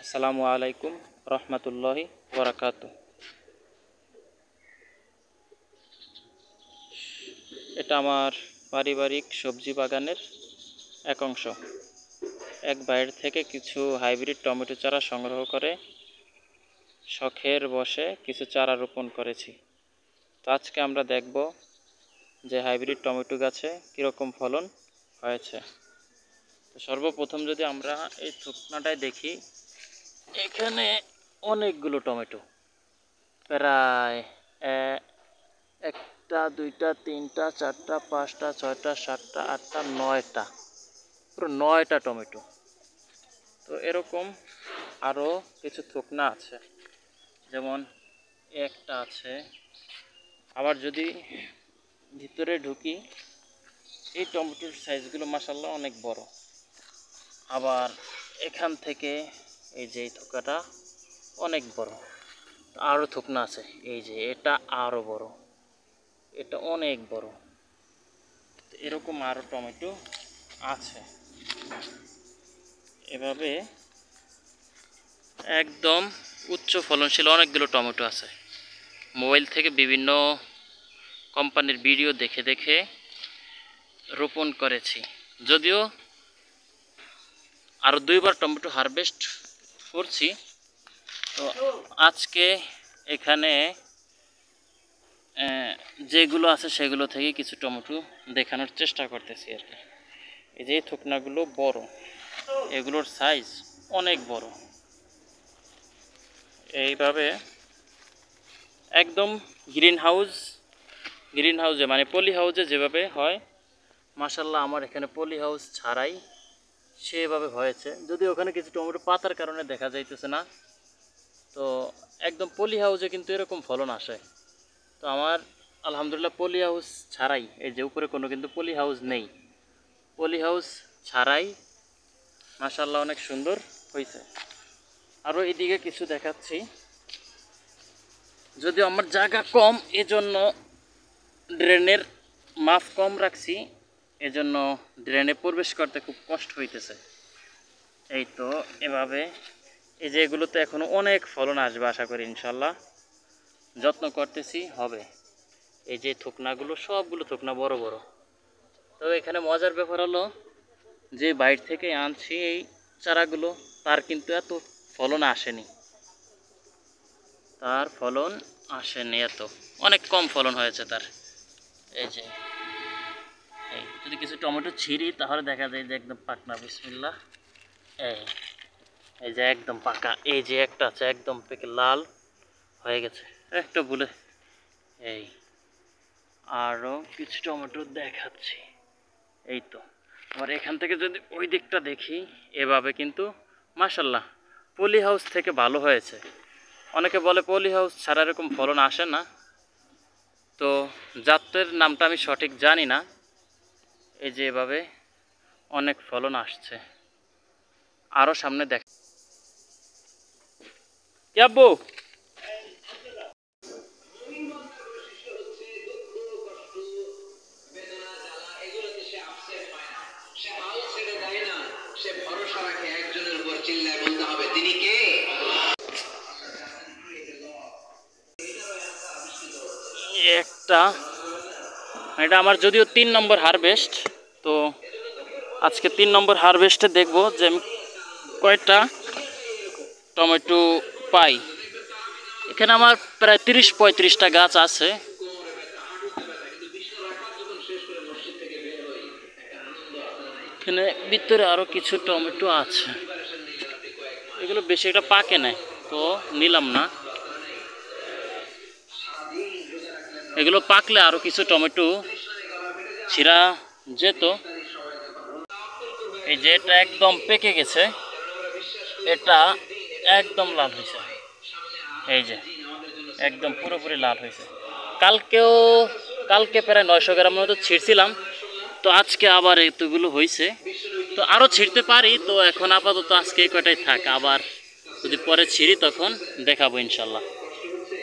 আসসালামু আলাইকুম রহমতুল্লাহি বরাকাতু। এটা আমার পারিবারিক সবজি বাগানের এক অংশ। এক বাইরে থেকে কিছু হাইব্রিড টমেটো চারা সংগ্রহ করে শখের বসে কিছু চারা রোপণ করেছি। তো আজকে আমরা দেখব যে হাইব্রিড টমেটো গাছে কীরকম ফলন হয়েছে। তো সর্বপ্রথম যদি আমরা এই থুকনাটায় দেখি, এখানে অনেকগুলো টমেটো, প্রায় একটা দুইটা তিনটা চারটা পাঁচটা ছয়টা সাতটা আটটা নয়টা, পুরো 9টা টমেটো। তো এরকম আরও কিছু থুকনা আছে, যেমন একটা আছে। আবার যদি ভিতরে ঢুকি, এই টমেটোর সাইজগুলো মাশাআল্লাহ অনেক বড়। আবার এখান থেকে এই যে এই থোকাটা অনেক বড়, আরও থুকনা আছে। এই যে এটা আরও বড়, এটা অনেক বড়। এরকম আরও টমেটো আছে। এভাবে একদম উচ্চ ফলনশীল অনেকগুলো টমেটো আছে। মোবাইল থেকে বিভিন্ন কোম্পানির ভিডিও দেখে দেখে রোপণ করেছি, যদিও আরও 2বার টমেটো হারভেস্ট করছি। তো আজকে এখানে যেগুলো আছে সেগুলো থেকে কিছু টমেটো দেখানোর চেষ্টা করতেছি আর কি। এই যে থুকনাগুলো বড়, এগুলোর সাইজ অনেক বড়। এইভাবে একদম গ্রিন হাউসে মানে পলি হাউসে যেভাবে হয়, মাশাআল্লাহ আমার এখানে পলি হাউস ছাড়াই সেভাবে হয়েছে। যদি ওখানে কিছু টমেটো পাতার কারণে দেখা যাইতেছে না, তো একদম পলি হাউসে কিন্তু এরকম ফলন আসে। তো আমার আলহামদুলিল্লাহ পলি হাউস ছাড়াই, এই যে উপরে কোনো কিন্তু পলি হাউস নেই, পলি হাউস ছাড়াই মাশাআল্লাহ অনেক সুন্দর হয়েছে। আরও এদিকে কিছু দেখাচ্ছি। যদিও আমার জায়গা কম, এজন্য ড্রেনের মাপ কম রাখছি, এজন্য ড্রেনে প্রবেশ করতে খুব কষ্ট হইতেছে। এই তো এভাবে এই যে এগুলোতে এখনও অনেক ফলন আসবে আশা করি ইনশাল্লাহ। যত্ন করতেছি, হবে। এই যে থুকনাগুলো সবগুলো থুকনা বড় বড়। তো এখানে মজার ব্যাপার হলো যে বাইরে থেকে আনছি এই চারাগুলো, তার কিন্তু এত ফলন আসেনি, এত অনেক কম ফলন হয়েছে তার। এই যে যদি কিছু টমেটো ছিঁড়ি তাহলে দেখা যায় যে একদম পাকনা। বিসমিল্লাহ। এই যে একদম পাকা। এই যে একটা আছে একদম পেকে লাল হয়ে গেছে, একটা ভুলে। এই আরও কিছু টমেটো দেখাচ্ছি। এই তো আবার এখান থেকে যদি ওই দিকটা দেখি, এভাবে কিন্তু মাশাআল্লাহ পলি হাউস থেকে ভালো হয়েছে। অনেকে বলে পলি হাউস ছাড়া এরকম ফলন আসে না, তো জাতের নামটা আমি সঠিক জানি না। এই যে এভাবে অনেক ফলন আসছে। আরও সামনে দেখ আব্বু। একটা এটা আমার যদিও 3 নম্বর হারভেস্ট, তো আজকে 3 নম্বর হারভেস্টে দেখব যে আমি কয়টা টমেটো পাই। এখানে আমার প্রায় 30-35টা গাছ আছে। এখানে ভিতরে আরও কিছু টমেটো আছে, এগুলো বেশি একটা পাকে নাই, তো নিলাম না। এগুলো পাকলে আরও কিছু টমেটো ছিঁড়া যেত। এই যে এটা একদম পেকে গেছে, এটা একদম লাল হয়েছে। এই যে একদম পুরোপুরি লাল হয়েছে। কালকে প্রায় 900 গ্রাম মতো ছিঁড়ছিলাম, তো আজকে আবার এতগুলো হয়েছে। তো আরও ছিঁড়তে পারি, তো এখন আপাতত আজকে এই কয়টাই থাক, আবার যদি পরে ছিঁড়ি তখন দেখাবো ইনশাল্লাহ।